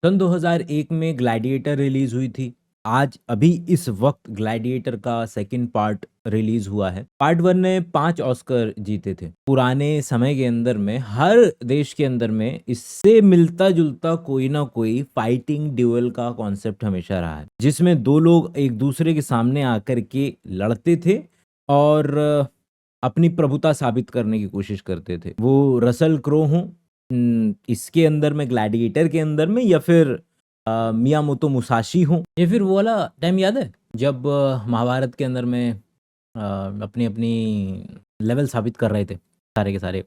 सन 2001 में gladiator release हुई थी। आज अभी इस वक़्त ग्लैडिएटर का सेकंड पार्ट रिलीज़ हुआ है। पार्ट 1 ने 5 ऑस्कर जीते थे। पुराने समय के अंदर में हर देश के अंदर में इससे मिलता-जुलता कोई ना कोई फाइटिंग ड्यूअल का कॉन्सेप्ट हमेशा रहा है, जिसमें 2 लोग एक-दूसरे के सामने आकर के लड़ते थे और अपनी प्रभुता साबित करने की कोशिश करते थे। वो रसल क्रो हों इसके अंदर में ग्लैडिएटर के अंदर में या फिर मियामोतो मुसाशी हों या फिर वो वाला टाइम याद है जब महाभारत के अंदर में अपनी-अपनी लेवल साबित कर रहे थे सारे के सारे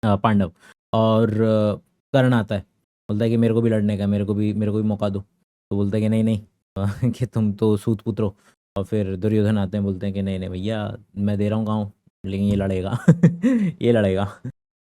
पांडव और कर्ण आता है, बोलता है कि मेरे को भी लड़ने का है, मेरे को भी मौका दो। तो बोलता है कि नहीं-नहीं कि तुम तो सूत पुत्र हो और फिर दुर्योधन आते हैं बोलते हैं कि नहीं-नहीं भैया मैं दे रहा हूँ गाँव लेकिन ये लड़ेगा ये लड़ेगा।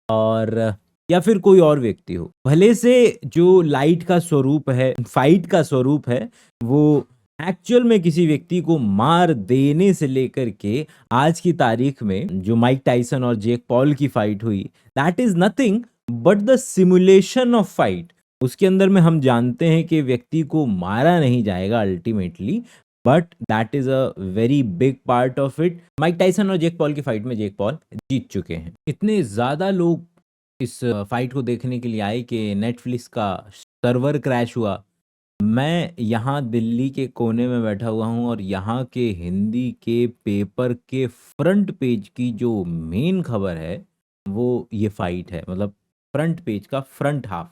और या फिर कोई और व्यक्ति हो। भले से जो लाइट का स्वरूप है, फाइट का स्वरूप है, वो एक्चुअल में किसी व्यक्ति को मार देने से लेकर के आज की तारीख में जो माइक टायसन और जेक पॉल की फाइट हुई, that is nothing but the simulation of fight. उसके अंदर में हम जानते हैं कि व्यक्ति को मारा नहीं जाएगा ultimately, but that is a very big part of it. Mike Tyson और जेक पॉल की फाइट में जेक पॉल जीत चुके हैं। इतने ज़्यादा लोग इस फाइट को देखने के लिए आए कि नेटफ्लिक्स का सर्वर क्रैश हुआ। मैं यहाँ दिल्ली के कोने में बैठा हुआ हूँ और यहाँ के हिंदी के पेपर के फ्रंट पेज की जो मेन खबर है, वो ये फाइट है। मतलब फ्रंट पेज का फ्रंट हाफ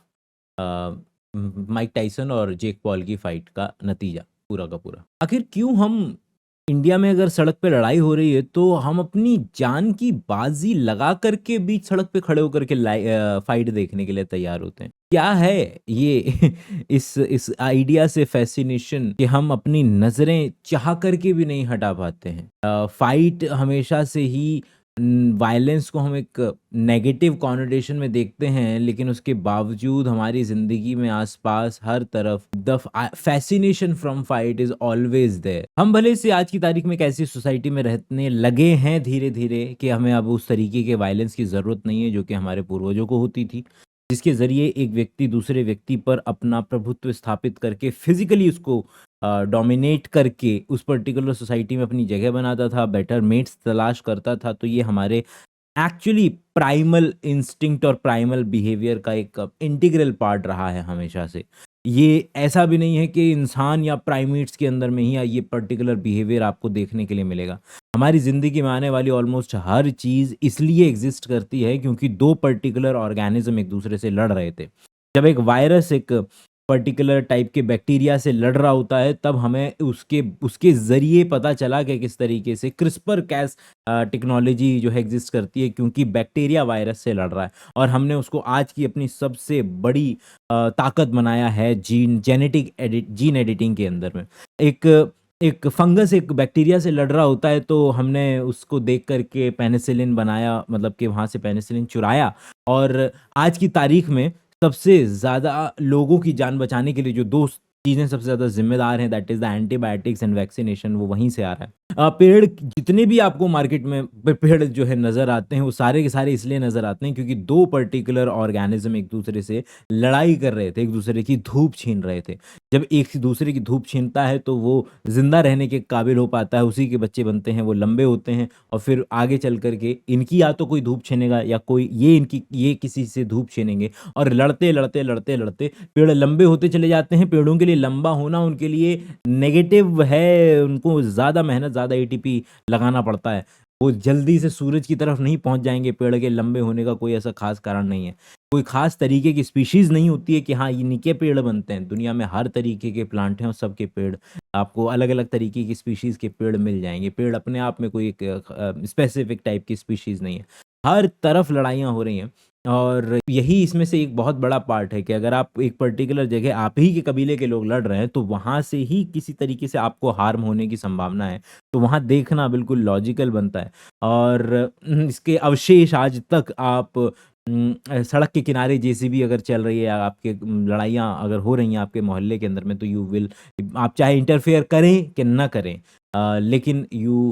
माइक टायसन और जेक पॉल की फाइट का नतीजा पूरा का पूरा। आखिर क्यों हम इंडिया में अगर सड़क पे लड़ाई हो रही है तो हम अपनी जान की बाजी लगा करके बीच सड़क पे खड़े होकर के फाइट देखने के लिए तैयार होते हैं। क्या है ये इस आइडिया से फैसिनेशन कि हम अपनी नज़रें चाह करके भी नहीं हटा पाते हैं। फाइट हमेशा से ही वायलेंस को हम एक नेगेटिव कॉनोटेशन में देखते हैं, लेकिन उसके बावजूद हमारी ज़िंदगी में आस-पास हर तरफ the fascination from fight is always there. हम भले से आज की तारीख में एक ऐसी सोसाइटी में रहने लगे हैं धीरे-धीरे कि हमें अब उस तरीके के वायलेंस की ज़रूरत नहीं है, जो कि हमारे पूर्वजों को होती थी। जिसके ज़रिए एक व्यक्ति दूसरे व्यक्ति पर अपना प्रभुत्व स्थापित करके फिज़िकली उसको डोमिनेट करके उस पर्टिकुलर सोसाइटी में अपनी जगह बनाता था, बेटर मेट्स तलाश करता था। तो ये हमारे एक्चुअली प्राइमल इंस्टिंक्ट और प्राइमल बिहेवियर का एक इंटीग्रल पार्ट रहा है हमेशा से। ये ऐसा भी नहीं है कि इंसान या प्राइमेट्स के अंदर में ही ये पर्टिकुलर बिहेवियर आपको देखने के लिए मिलेगा। हमारी ज़िंदगी में आने वाली ऑलमोस्ट हर चीज़ इसलिए एग्ज़िस्ट करती है क्योंकि 2 पर्टिकुलर ऑर्गेनिज़्म एक-दूसरे से लड़ रहे थे। जब एक वायरस एक पर्टिकुलर टाइप के बैक्टीरिया से लड़ रहा होता है, तब हमें उसके उसके ज़रिए पता चला कि किस तरीके से क्रिस्पर-cas टेक्नोलॉजी जो है एग्ज़िस्ट करती है क्योंकि बैक्टीरिया वायरस से लड़ रहा है और हमने उसको आज की अपनी सबसे बड़ी ताकत बनाया है जीन एडिटिंग के अंदर में। एक एक फंगस एक बैक्टीरिया से लड़ रहा होता है तो हमने उसको देख कर के पेनिसिलिन बनाया, मतलब कि वहाँ से पेनिसिलिन चुराया और आज की तारीख में सबसे ज़्यादा लोगों की जान बचाने के लिए जो 2 चीज़ें सबसे ज़्यादा ज़िम्मेदार हैं, that is the antibiotics and vaccination, वो वहीं से आ रहा है। पेड़ जितने भी आपको मार्केट में पेड़ जो है नज़र आते हैं, वो सारे के सारे इसलिए नज़र आते हैं क्योंकि 2 पर्टिकुलर ऑर्गेनिज़्म एक-दूसरे से लड़ाई कर रहे थे, एक-दूसरे की धूप छीन रहे थे। जब एक दूसरे की धूप छीनता है तो वो ज़िंदा रहने के काबिल हो पाता है, उसी के बच्चे बनते हैं, वो लंबे होते हैं और फिर आगे चल कर के इनकी या तो कोई धूप छीनेगा या कोई ये किसी से धूप छीनेंगे और लड़ते पेड़ लंबे होते चले जाते हैं। पेड़ों के लिए लंबा होना उनके लिए नेगेटिव है, उनको ज़्यादा मेहनत, ज़्यादा एटीपी लगाना पड़ता है। वो जल्दी से सूरज की तरफ नहीं पहुँच जाएँगे, पेड़ के लंबे होने का कोई ऐसा ख़ास कारण नहीं है। कोई ख़ास तरीके की स्पीशीज़ नहीं होती है कि हाँ, इन्हीं के पेड़ बनते हैं। दुनिया में हर तरीके के प्लांट हैं और सबके पेड़ आपको अलग-अलग तरीके की स्पीशीज़ के पेड़ मिल जाएँगे। पेड़ अपने आप में कोई एक स्पेसिफिक टाइप की स्पीशीज़ नहीं है। हर तरफ लड़ाइयाँ हो रही हैं और यही इसमें से एक बहुत बड़ा पार्ट है कि अगर आप एक पर्टिकुलर जगह आप ही के कबीले के लोग लड़ रहे हैं, तो वहाँ से ही किसी तरीके से आपको हार्म होने की संभावना है। तो वहाँ देखना बिल्कुल लॉजिकल बनता है और इसके अवशेष आज तक आप सड़क के किनारे जेसीबी अगर चल रही है या आपके लड़ाइयाँ अगर हो रही हैं आपके मोहल्ले के अंदर में तो यू विल आप चाहे इंटरफेयर करें कि ना करें लेकिन यू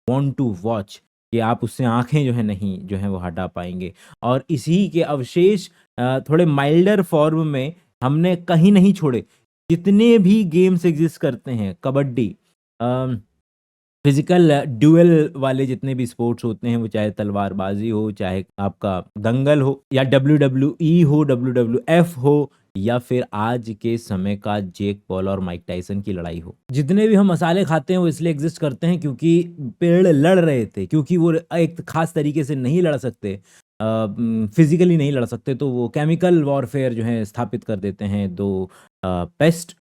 वांट टू वॉच कि आप उससे आँखें जो है नहीं जो है वो हटा पाएँगे। और इसी के अवशेष थोड़े माइल्डर फॉर्म में हमने कहीं नहीं छोड़े। जितने भी गेम्स एग्ज़िस्ट करते हैं, कबड्डी, अ, फिजिकल ड्यूअल वाले जितने भी स्पोर्ट्स होते हैं, वो चाहे तलवारबाजी हो, चाहे आपका दंगल हो, या डब्ल्यूडब्ल्यूई हो, डब्ल्यूडब्ल्यूएफ हो, या फिर आज के समय का जेक पॉल और माइक टायसन की लड़ाई हो। जितने भी हम मसाले खाते हैं वो इसलिए एग्जिस्ट करते हैं क्योंकि पेड़ लड़ रहे थे, क्योंकि वो एक खास तरीके से नहीं लड़ सकते, फिजिकली नहीं लड़ सकते, तो वो केमिकल वॉरफेयर जो है स्थापित कर देते हैं। दो पेस्ट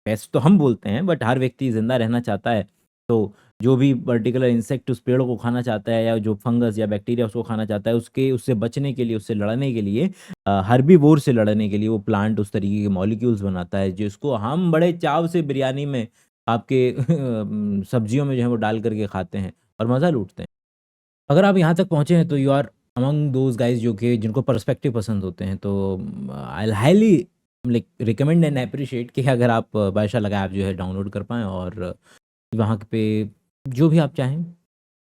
पेस्ट तो हम बोलते हैं, बट हर व्यक्ति ज़िंदा रहना चाहता है, तो जो भी पर्टिकुलर इंसेक्ट उस पेड़ को खाना चाहता है, या जो फंगस या बैक्टीरिया उसको खाना चाहता है, उसके उससे बचने के लिए, उससे लड़ने के लिए, हर्बीवोर से लड़ने के लिए वो प्लांट उस तरीके के मॉलिक्यूल्स बनाता है, जिसको हम बड़े चाव से बिरयानी में, आपके सब्जियों में जो है वो डाल करके खाते हैं और मज़ा लूटते हैं। अगर आप यहाँ तक पहुँचे हैं तो you are among those guys जो कि जिनको पर्सपेक्टिव पसंद होते हैं, तो I will highly like recommend and appreciate कि अगर आप बादशाह लगा ऐप जो है डाउनलोड कर पाएँ और वहाँ पे जो भी आप चाहें